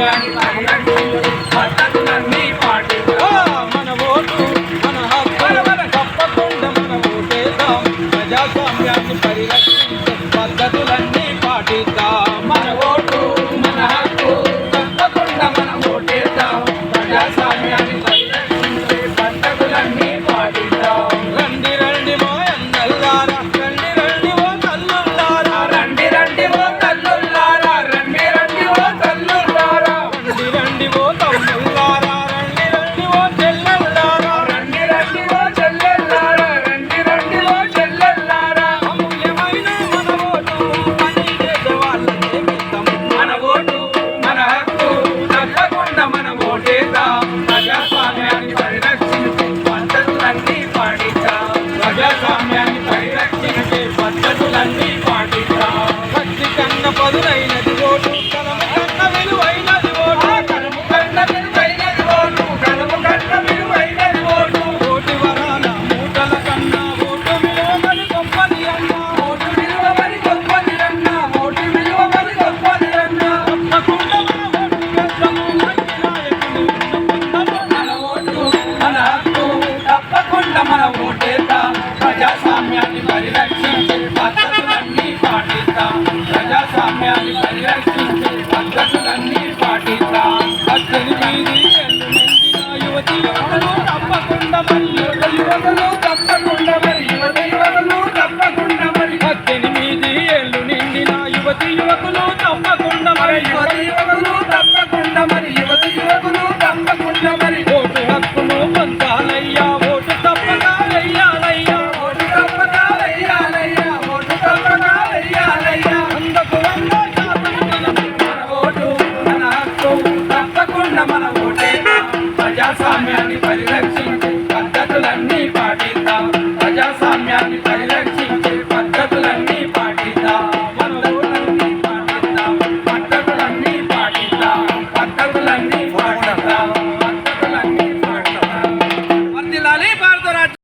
ప్రజాస్వామ్యాన్ని పరిరక్షించే పద్ధతులన్నీ పాటిద్దాం. మన ఓటు మన హక్కు తప్పకుండా మన ఓటేద్దాం. ప్రజాస్వామ్యాన్ని పరిరక్షించే పద్ధతులన్నీ పాటిద్దాం. మన ఓటు మన హక్కు తప్పకుండా మన ఓటేద్దాం. ప్రజాస్వామ్యాన్ని పరిరక్షించే పద్ధతులన్నీ పాటిద్దాం. రండి రండి ఓ అన్నల్లారా, రండి రండి ఓ తల్లుల్లారా, రండి రండి ఓ తల్లుల్లారా, రండి రండి ఓ తల్లుల్లారా, రండి రండి ఓ తమ్ముల్లారా, రండి రండి ఓ చెల్లెల్లారా, రండి రండి ఓ చెల్లెల్లారా, రండి రండి ఓ చెల్లెల్లారా. అమూల్యమైన మన ఓటు పని చేసే వాళ్ళకే ఇద్దాం. మన ఓటు మన హక్కు తప్పకుండా మన ఓటేద్దాం. ప్రజాస్వామ్యాన్ని పరిరక్షించే పద్ధతులన్నీ పాటిద్దాం. ప్రజాస్వామ్యాన్ని పరిరక్షించే పద్ధతులన్నీ పాటిద్దాం. భక్తి కన్న పదునైనది ఓటు, కలము కన్న విలువైనది ఓటు, కలము కన్న విలువైనది ఓటు, కలము కన్న విలువైనది ఓటు. ఓటు వరాల మూటల కన్నా ఓటు విలువ మరి గొప్పది అన్నా, ఓటు విలువ మరి గొప్పది అన్నా, ఓటు విలువ మరి గొప్పది అన్నా. తప్పకుండా మన ఓటు వేద్దాము, మంచి నాయకుని ఎన్నుకుందాము. మన ఓటు మన హక్కు తప్పకుండా మన ఓటేద్దాం. ప్రజాస్వామ్యాన్ని పరిరక్షించే పద్ధతులన్నీ పాటిద్దాం. ప్రజాస్వామ్యాన్ని పరిరక్షించే పద్ధతులన్నీ పాటిద్దాం. 18 ఏళ్ళు నిండిన యువతి యువకులు తప్పకుండా మరి యువకులు